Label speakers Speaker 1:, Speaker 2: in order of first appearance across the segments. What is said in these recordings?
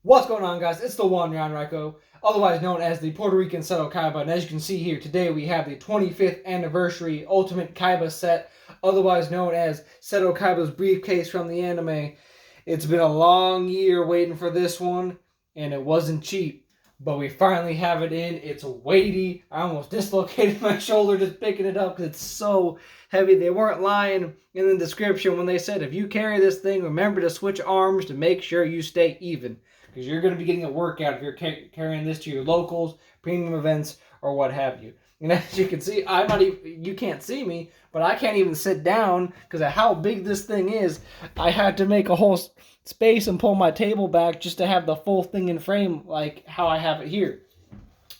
Speaker 1: What's going on, guys? It's the one, Ron Ryko, otherwise known as the Puerto Rican Seto Kaiba. And as you can see here, today we have the 25th anniversary Ultimate Kaiba set, otherwise known as Seto Kaiba's Briefcase from the anime. It's been a long year waiting for this one, and it wasn't cheap. But we finally have it in. It's weighty. I almost dislocated my shoulder just picking it up because it's so heavy. They weren't lying in the description when they said, if you carry this thing, remember to switch arms to make sure you stay even. Because you're going to be getting a workout if you're carrying this to your locals, premium events, or what have you. And as you can see, I'm not even, you can't see me, but I can't even sit down because of how big this thing is. I had to make a whole space and pull my table back just to have the full thing in frame like how I have it here.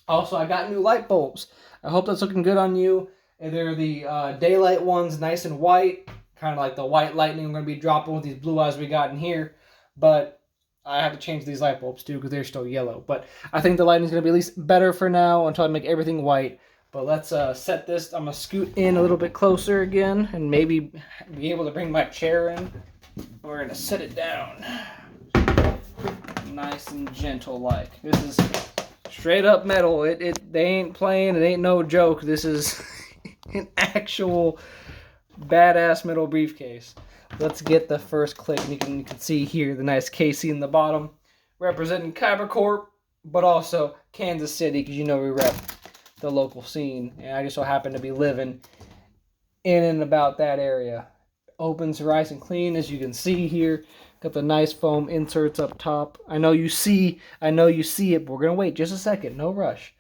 Speaker 1: Also, I got new light bulbs. I hope that's looking good on you. They're the daylight ones, nice and white, kind of like the white lightning I'm going to be dropping with these blue eyes we got in here. But I have to change these light bulbs too because they're still yellow. But I think the lighting's going to be at least better for now until I make everything white. But let's set this. I'm going to scoot in a little bit closer again and maybe be able to bring my chair in. We're going to set it down. Nice and gentle like. This is straight up metal. They ain't playing. It ain't no joke. This is an actual badass metal briefcase. Let's get the first click. And you can see here the nice KC in the bottom, representing Kaiba Corp, but also Kansas City, because you know we rep the local scene. And I just so happen to be living in and about that area. Opens nice and clean, as you can see here. Got the nice foam inserts up top. I know you see it, but we're gonna wait just a second. No rush.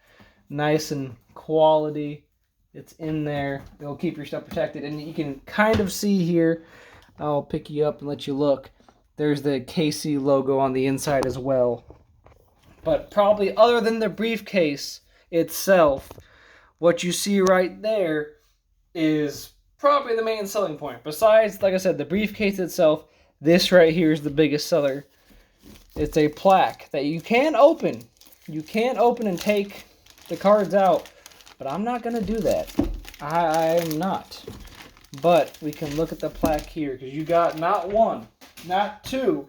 Speaker 1: Nice and quality. It's in there. It'll keep your stuff protected, and you can kind of see here. I'll pick you up and let you look. There's the KC logo on the inside as well. But probably other than the briefcase itself, what you see right there is probably the main selling point. Besides, like I said, the briefcase itself, this right here is the biggest seller. It's a plaque that you can open. You can open and take the cards out, but I'm not going to do that. I'm not. But we can look at the plaque here, because you got not one, not two,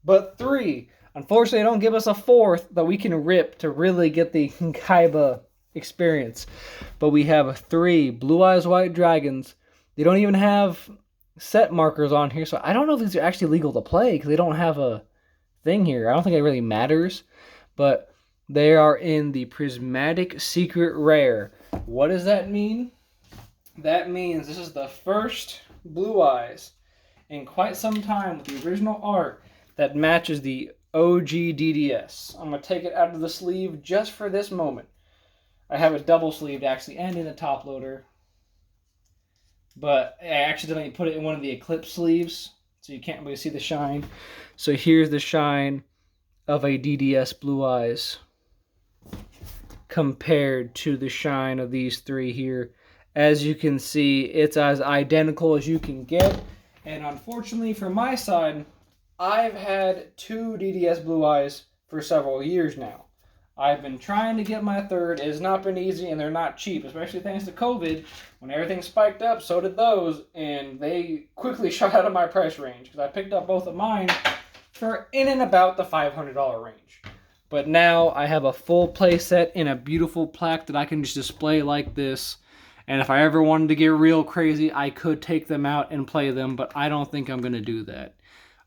Speaker 1: but three. Unfortunately, they don't give us a fourth that we can rip to really get the Kaiba experience. But we have three Blue Eyes White Dragons. They don't even have set markers on here, so I don't know if these are actually legal to play, because they don't have a thing here. I don't think it really matters. But they are in the Prismatic Secret Rare. What does that mean? That means this is the first Blue Eyes in quite some time with the original art that matches the OG DDS. I'm going to take it out of the sleeve just for this moment. I have it double sleeved actually and in a top loader. But I accidentally put it in one of the Eclipse sleeves, so you can't really see the shine. So here's the shine of a DDS Blue Eyes compared to the shine of these three here. As you can see, it's as identical as you can get. And unfortunately for my side, I've had two DDS Blue Eyes for several years now. I've been trying to get my third. It has not been easy, and they're not cheap, especially thanks to COVID. When everything spiked up, so did those, and they quickly shot out of my price range, because I picked up both of mine for in and about the $500 range. But now I have a full play set in a beautiful plaque that I can just display like this. And if I ever wanted to get real crazy, I could take them out and play them, but I don't think I'm going to do that.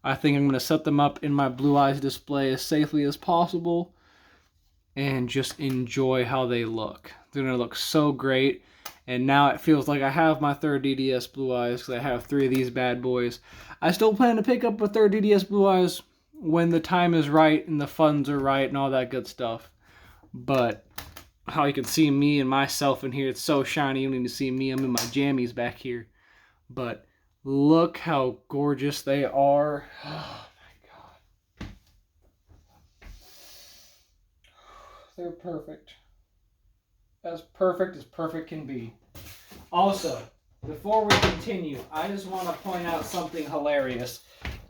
Speaker 1: I think I'm going to set them up in my Blue Eyes display as safely as possible and just enjoy how they look. They're going to look so great. And now it feels like I have my third DDS Blue Eyes because I have three of these bad boys. I still plan to pick up a third DDS Blue Eyes when the time is right and the funds are right and all that good stuff. But how you can see me and myself in here, it's so shiny. You don't need to see me. I'm in my jammies back here. But look how gorgeous they are. Oh my god. They're perfect. As perfect can be. Also, before we continue, I just want to point out something hilarious.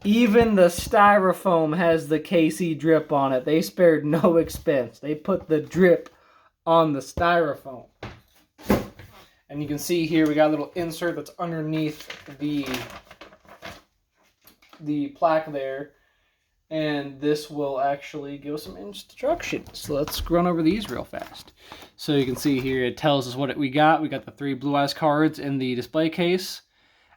Speaker 1: Even the styrofoam has the KC drip on it. They spared no expense. They put the drip on the styrofoam. And you can see here we got a little insert that's underneath the plaque there. And this will actually give us some instructions. So let's run over these real fast. So you can see here it tells us what we got. We got the 3 Blue Eyes cards in the display case,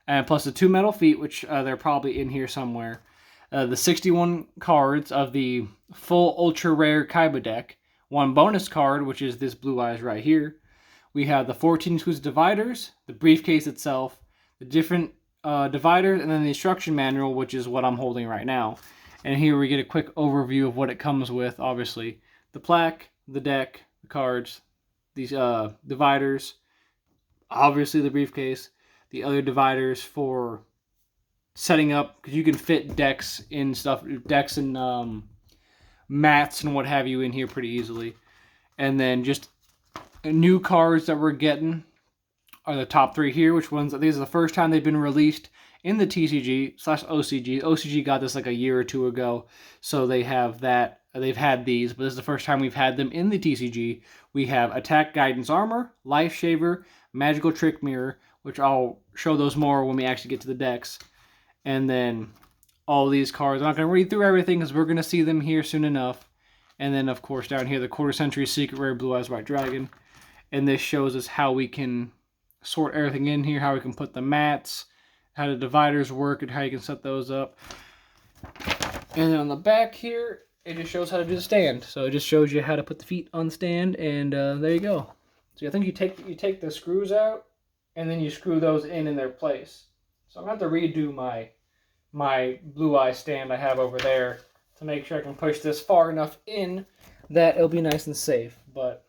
Speaker 1: and plus the 2 metal feet, which they're probably in here somewhere. The 61 cards of the full ultra rare Kaiba deck. 1 bonus card, which is this Blue Eyes right here. We have the 14 exclusive dividers, the briefcase itself, the different dividers, and then the instruction manual, which is what I'm holding right now. And here we get a quick overview of what it comes with, obviously. The plaque, the deck, the cards, these dividers, obviously the briefcase, the other dividers for setting up, because you can fit decks and mats and what have you in here pretty easily. And then just new cards that we're getting are the top 3 here, which ones, these are the first time they've been released in the TCG/OCG. OCG got this like a year or 2 ago, so they have that. They've had these, but this is the first time we've had them in the TCG. We have Attack Guidance Armor, Life Shaver, Magical Trick Mirror, which I'll show those more when we actually get to the decks. And then all these cards. I'm not going to read through everything because we're going to see them here soon enough. And then, of course, down here, the Quarter Century Secret Rare Blue Eyes White Dragon. And this shows us how we can sort everything in here, how we can put the mats, how the dividers work, and how you can set those up. And then on the back here, it just shows how to do the stand. So it just shows you how to put the feet on the stand, and there you go. So I think you take the screws out, and then you screw those in their place. So I'm going to have to redo my Blue Eye stand I have over there to make sure I can push this far enough in that it'll be nice and safe. But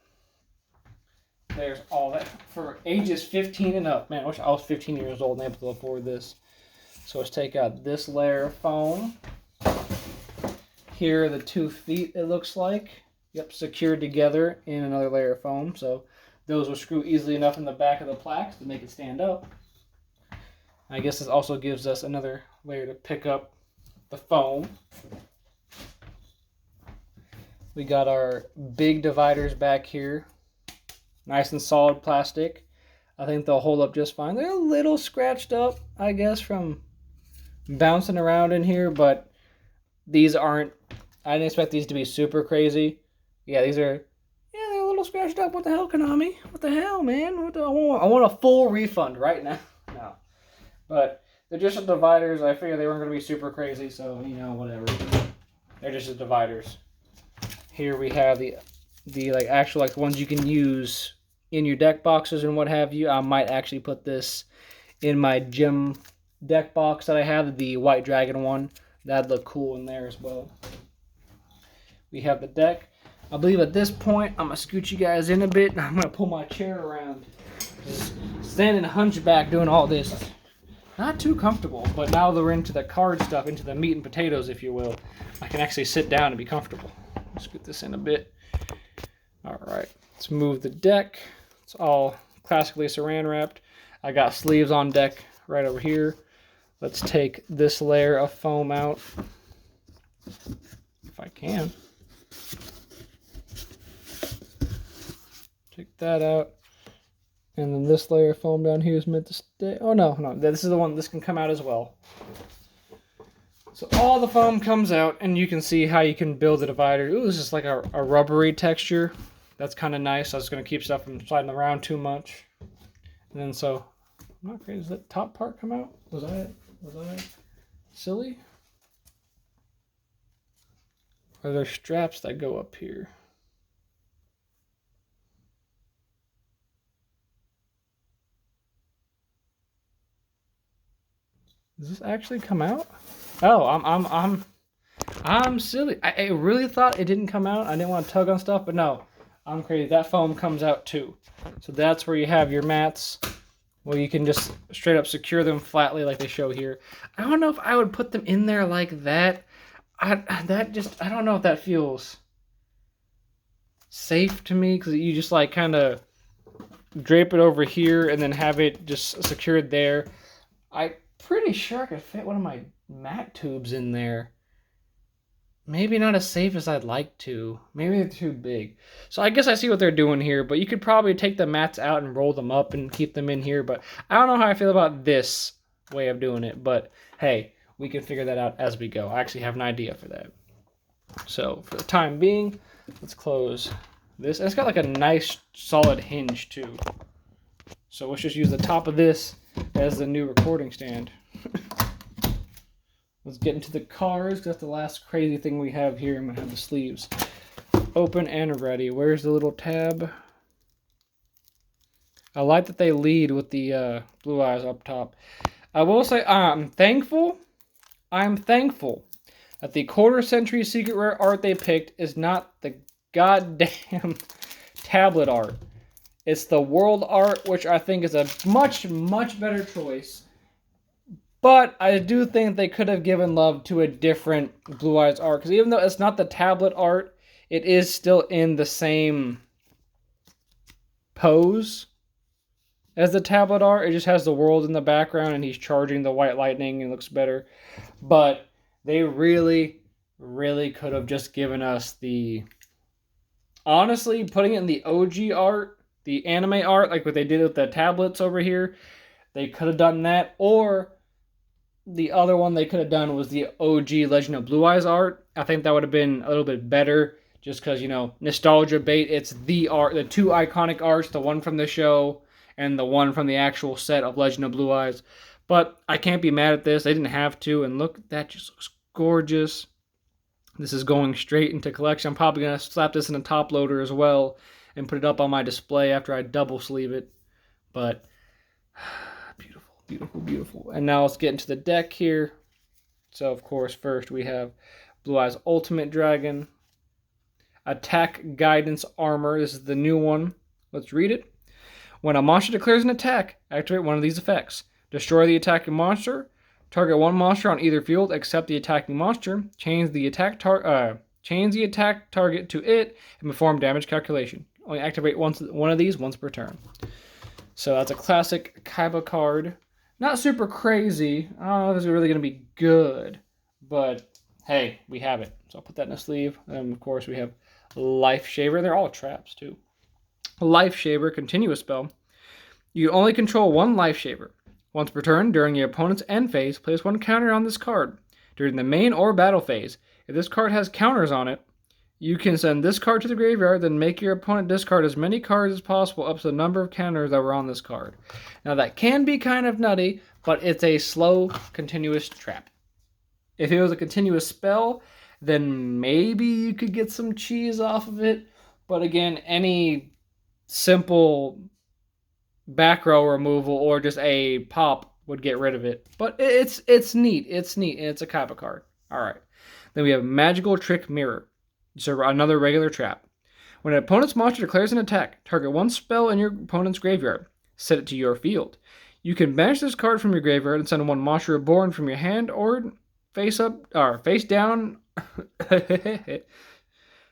Speaker 1: there's all that for ages 15 and up. Man, I wish I was 15 years old and able to afford this. So let's take out this layer of foam. Here are the 2 feet, it looks like. Yep, secured together in another layer of foam. So those will screw easily enough in the back of the plaques to make it stand up. I guess this also gives us another layer to pick up the foam. We got our big dividers back here. Nice and solid plastic. I think they'll hold up just fine. They're a little scratched up, I guess, from bouncing around in here, but these aren't, I didn't expect these to be super crazy. Yeah, they're a little scratched up. What the hell, Konami? What the hell, man? I want a full refund right now. No. But they're just the dividers. I figured they weren't going to be super crazy, so, whatever. They're just the dividers. Here we have the actual ones you can use in your deck boxes and what have you. I might actually put this in my gym deck box that I have, the White Dragon one. That'd look cool in there as well. We have the deck. I believe at this point, I'm going to scoot you guys in a bit. I'm going to pull my chair around. Just standing hunchback doing all this. Not too comfortable, but now that we're into the card stuff, into the meat and potatoes, if you will, I can actually sit down and be comfortable. Let's scoot this in a bit. All right, let's move the deck. It's all classically saran wrapped. I got sleeves on deck right over here. Let's take this layer of foam out, if I can. Take that out. And then this layer of foam down here is meant to stay. Oh, no, this is the one. This can come out as well. So all the foam comes out, and you can see how you can build the divider. Ooh, this is like a rubbery texture. That's kind of nice. I was going to keep stuff from sliding around too much. And then so, I'm not crazy. Does that top part come out? Was I silly? Are there straps that go up here? Does this actually come out? Oh, I'm silly. I really thought it didn't come out. I didn't want to tug on stuff, but no, I'm crazy. That foam comes out too. So that's where you have your mats, where you can just straight up secure them flatly like they show here. I don't know if I would put them in there like that. I don't know if that feels safe to me, because you just like kind of drape it over here and then have it just secured there. I'm pretty sure I could fit one of my mat tubes in there. Maybe not as safe as I'd like to. Maybe they're too big. So I guess I see what they're doing here, but you could probably take the mats out and roll them up and keep them in here. But I don't know how I feel about this way of doing it. But hey, we can figure that out as we go. I actually have an idea for that. So for the time being, let's close this. And it's got like a nice solid hinge too. So let's just use the top of this as the new recording stand. Let's get into the cars. That's the last crazy thing we have here. I'm going to have the sleeves open and ready. Where's the little tab? I like that they lead with the blue eyes up top. I will say I'm thankful that the quarter-century secret rare art they picked is not the goddamn tablet art. It's the world art, which I think is a much, much better choice. But I do think they could have given love to a different Blue Eyes art. Because even though it's not the tablet art, it is still in the same pose as the tablet art. It just has the world in the background and he's charging the white lightning and it looks better. But they really, really could have just given us the... Honestly, putting it in the OG art, the anime art, like what they did with the tablets over here, they could have done that. Or the other one they could have done was the OG Legend of Blue Eyes art. I think that would have been a little bit better just because, you know, nostalgia bait. It's the art, the two iconic arts, the one from the show and the one from the actual set of Legend of Blue Eyes. But I can't be mad at this. They didn't have to. And look, that just looks gorgeous. This is going straight into collection. I'm probably going to slap this in a top loader as well and put it up on my display after I double sleeve it. But beautiful, beautiful, beautiful. And now let's get into the deck here. So, of course, first we have Blue Eyes Ultimate Dragon. Attack Guidance Armor. This is the new one. Let's read it. When a monster declares an attack, activate one of these effects. Destroy the attacking monster. Target one monster on either field except the attacking monster. Change the attack target to it and perform damage calculation. Only activate one of these once per turn. So that's a classic Kaiba card. Not super crazy. I don't know if it's really going to be good. But hey, we have it. So I'll put that in a sleeve. And of course we have Life Shaver. They're all traps too. Life Shaver, continuous spell. You can only control one Life Shaver. Once per turn, during your opponent's end phase, place one counter on this card. During the main or battle phase, if this card has counters on it, you can send this card to the graveyard, then make your opponent discard as many cards as possible up to the number of counters that were on this card. Now that can be kind of nutty, but it's a slow, continuous trap. If it was a continuous spell, then maybe you could get some cheese off of it. But again, any simple back row removal or just a pop would get rid of it. But it's neat. It's neat, and it's a Kaiba card. All right. Then we have Magical Trick Mirror. So another regular trap. When an opponent's monster declares an attack, target one spell in your opponent's graveyard. Set it to your field. You can banish this card from your graveyard and send one monster reborn from your hand or face down.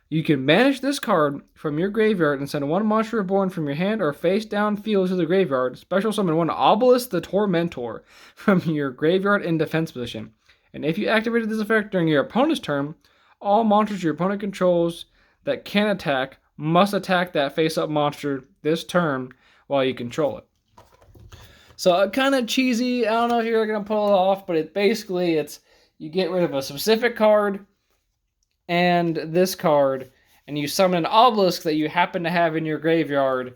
Speaker 1: You can banish this card from your graveyard and send one monster reborn from your hand or face down field to the graveyard. Special summon one Obelisk the Tormentor from your graveyard in defense position. And if you activated this effect during your opponent's turn, all monsters your opponent controls that can attack must attack that face-up monster this turn while you control it. So kind of cheesy. I don't know if you're going to pull it off, but it's you get rid of a specific card and this card, and you summon an obelisk that you happen to have in your graveyard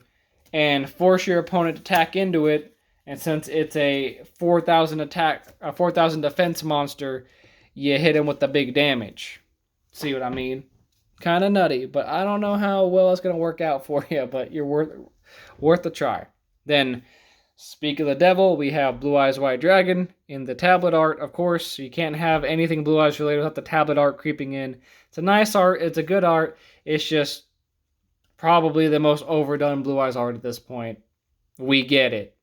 Speaker 1: and force your opponent to attack into it. And since it's a 4,000 defense monster, you hit him with the big damage. See what I mean? Kind of nutty, but I don't know how well it's going to work out for you, but you're worth a try. Then, speak of the devil, we have Blue Eyes White Dragon in the tablet art, of course. You can't have anything Blue Eyes related without the tablet art creeping in. It's a nice art. It's a good art. It's just probably the most overdone Blue Eyes art at this point. We get it.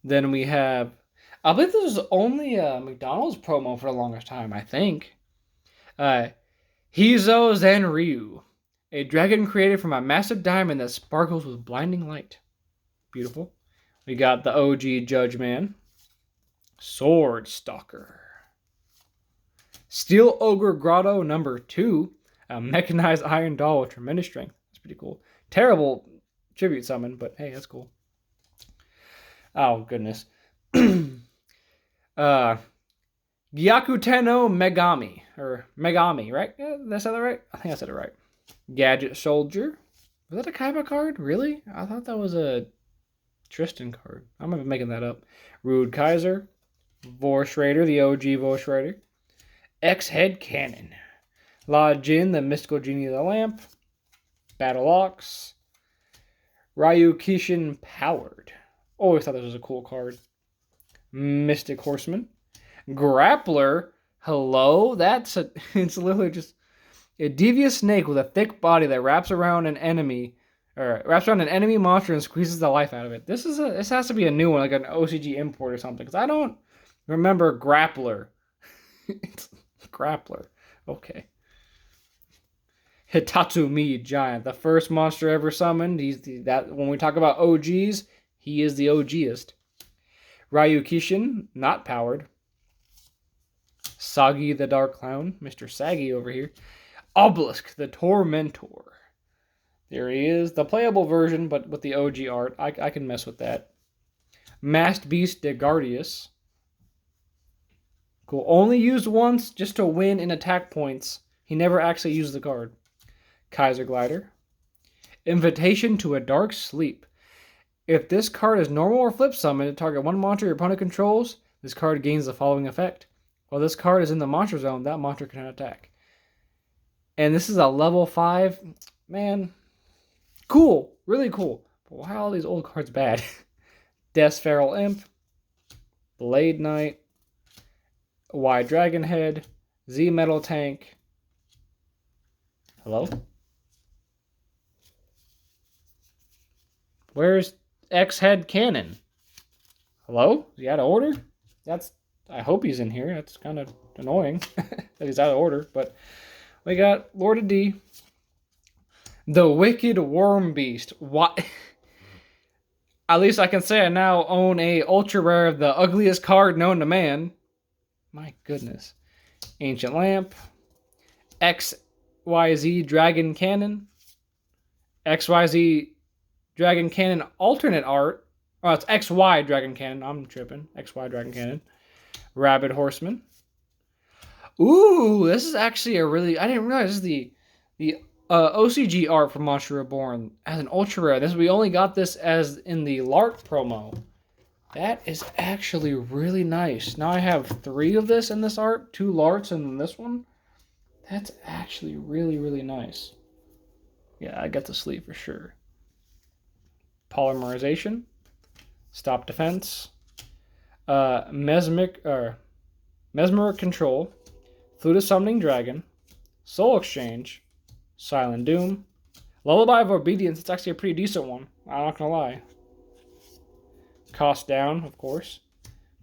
Speaker 1: Then we have... I believe this was only a McDonald's promo for the longest time, I think. Hizo Zanryu. A dragon created from a massive diamond that sparkles with blinding light. Beautiful. We got the OG Judge Man. Sword Stalker. Steel Ogre Grotto number 2. A mechanized iron doll with tremendous strength. That's pretty cool. Terrible tribute summon, but hey, that's cool. Oh, goodness. Gyakuten no Megami. Or Megami, right? Yeah, did I say that right? I think I said it right. Gadget Soldier. Was that a Kaiba card? Really? I thought that was a Tristan card. I might be making that up. Rude Kaiser. Voice Raider, the OG Voice Raider. X-Head Cannon. La Jin, the Mystical Genie of the Lamp. Battle Ox. Ryu Kishin Powered. Always thought this was a cool card. Mystic Horseman. Grappler. Hello? It's literally just a devious snake with a thick body that wraps around an enemy monster and squeezes the life out of it. This has to be a new one, like an OCG import or something, because I don't remember Grappler. It's Grappler. Okay. Hitatsumi Giant, the first monster ever summoned. When we talk about OGs, he is the OGist. Ryu Kishin, not powered. Sagi the Dark Clown, Mr. Saggy over here. Obelisk the Tormentor. There he is, the playable version, but with the OG art. I can mess with that. Masked Beast Degardius. Cool. Only used once just to win in attack points. He never actually used the card. Kaiser Glider. Invitation to a Dark Sleep. If this card is normal or flip summoned to target one monster your opponent controls, this card gains the following effect. While this card is in the monster zone, that monster cannot attack. And this is a level 5. Man, cool. Really cool. But why are all these old cards bad? Death's Feral Imp. Blade Knight. Y Dragon Head. Z Metal Tank. Hello? Where's X-Head Cannon? Hello? Is he out of order? I hope he's in here. That's kind of annoying that he's out of order. But we got Lord of D. The Wicked Worm Beast. What? At least I can say I now own a ultra rare of the ugliest card known to man. My goodness. Ancient Lamp. XYZ Dragon Cannon. XYZ Dragon Cannon alternate art. Oh, it's XY Dragon Cannon. I'm tripping. XY Dragon Cannon. Rabid Horseman. Ooh, this is actually a really... I didn't realize this is the OCG art for Monster Reborn as an ultra rare. We only got this as in the LARP promo. That is actually really nice. Now I have 3 of this in this art. 2 LARPs and then this one. That's actually really, really nice. Yeah, I got the sleeve for sure. Polymerization. Stop defense. Mesmeric Control. Flute of Summoning Dragon. Soul Exchange. Silent Doom. Lullaby of Obedience. It's actually a pretty decent one. I'm not gonna lie. Cost down, of course.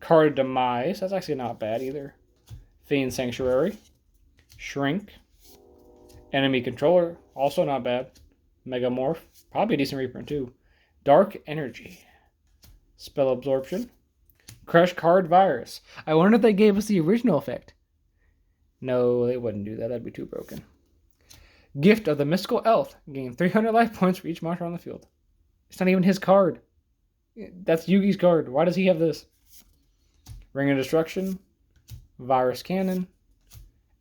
Speaker 1: Card of Demise. That's actually not bad either. Fiend Sanctuary. Shrink. Enemy Controller. Also not bad. Megamorph. Probably a decent reprint too. Dark Energy. Spell Absorption. Crush Card Virus. I wonder if they gave us the original effect. No, they wouldn't do that. That'd be too broken. Gift of the Mystical Elf. Gain 300 life points for each monster on the field. It's not even his card. That's Yugi's card. Why does he have this? Ring of Destruction. Virus Cannon.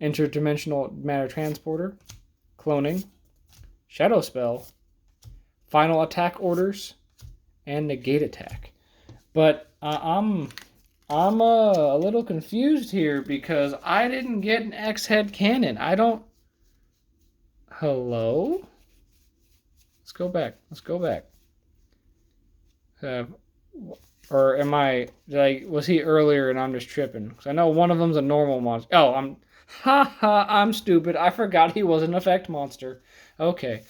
Speaker 1: Interdimensional Matter Transporter. Cloning. Shadow Spell. Final Attack Orders. And Negate Attack. But I'm a little confused here because I didn't get an X-Head Cannon. I don't... Hello? Let's go back. Or am I... was he earlier and I'm just tripping? Because I know one of them's a normal monster. Oh, I'm stupid. I forgot he was an effect monster. Okay.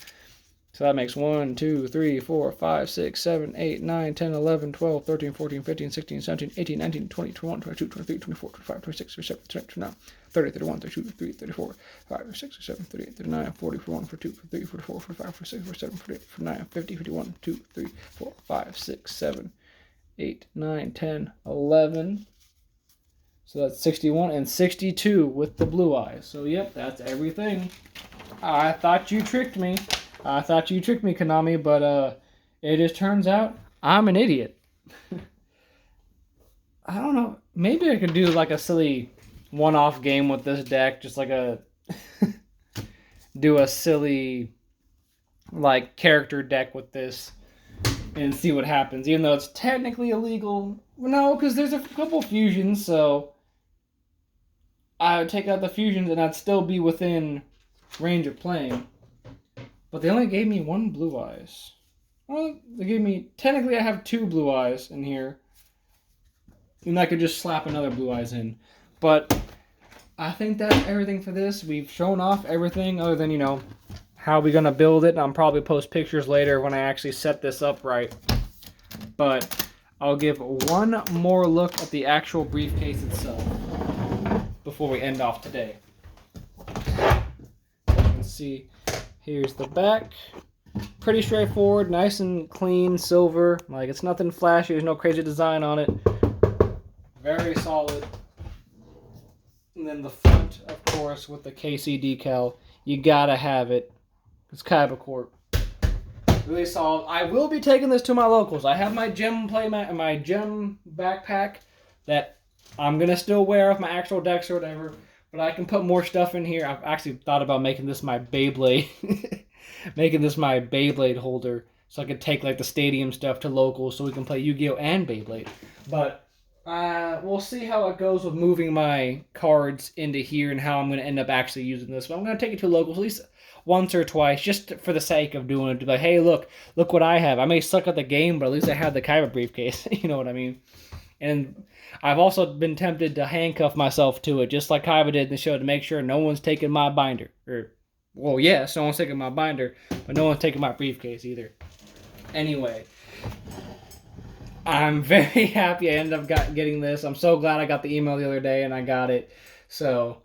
Speaker 1: So that makes 1, 2, 3, 4, 5, 6, 7, 8, 9, 10, 11, 12, 13, 14, 15, 16, 17, 18, 19, 20, 21, 22, 23, 24, 25, 26, 27, 28, 29, 30, 31, 32, 33, 34, 5, 36, 37, 38, 39, 40, 41, 42, 43, 44, 45, 46, 47, 48, 49, 50, 51, 2, 3, 4, 5, 6, 7, 8, 9, 10, 11. So that's 61 and 62 with the blue eyes. So yep, that's everything. I thought you tricked me. Konami, but it just turns out I'm an idiot. I don't know. Maybe I could do like a silly one-off game with this deck, just like a do a silly like character deck with this and see what happens. Even though it's technically illegal, no, because there's a couple fusions, so I would take out the fusions and I'd still be within range of playing. But they only gave me one blue eyes. Well, they gave me technically I have two blue eyes in here. And I could just slap another blue eyes in. But I think that's everything for this. We've shown off everything other than, how we're going to build it. And I'll probably post pictures later when I actually set this up right. But I'll give one more look at the actual briefcase itself before we end off today. As you can see, here's the back. Pretty straightforward, nice and clean, silver. Like, it's nothing flashy, there's no crazy design on it. Very solid. And then the front, of course, with the KC decal. You gotta have it. It's Kaiba Corp. Really solid. I will be taking this to my locals. I have my gem my gem backpack that I'm gonna still wear with my actual decks or whatever. But I can put more stuff in here. I've actually thought about making this my Beyblade. Making this my Beyblade holder. So I could take like the stadium stuff to locals so we can play Yu-Gi-Oh! And Beyblade. But we'll see how it goes with moving my cards into here and how I'm going to end up actually using this. But I'm going to take it to locals at least once or twice just for the sake of doing it. To be like, hey, look what I have. I may suck at the game, but at least I have the Kaiba briefcase. You know what I mean? And I've also been tempted to handcuff myself to it, just like Kaiba did in the show, to make sure no one's taking my binder. Well, yes, no one's taking my binder, but no one's taking my briefcase either. Anyway, I'm very happy I ended up getting this. I'm so glad I got the email the other day and I got it. So,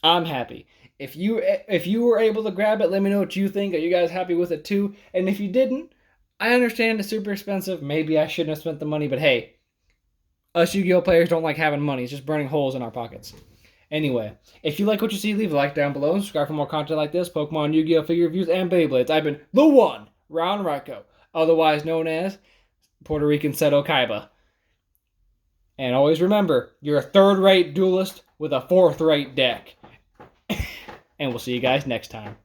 Speaker 1: I'm happy. If you were able to grab it, let me know what you think. Are you guys happy with it too? And if you didn't, I understand it's super expensive. Maybe I shouldn't have spent the money, but hey, us Yu-Gi-Oh! Players don't like having money. It's just burning holes in our pockets. Anyway, if you like what you see, leave a like down below and subscribe for more content like this, Pokemon, Yu-Gi-Oh! Figure reviews, and Beyblades. I've been the one, Ron Ryko, otherwise known as Puerto Rican Seto Kaiba. And always remember, you're a third-rate duelist with a fourth-rate deck. And we'll see you guys next time.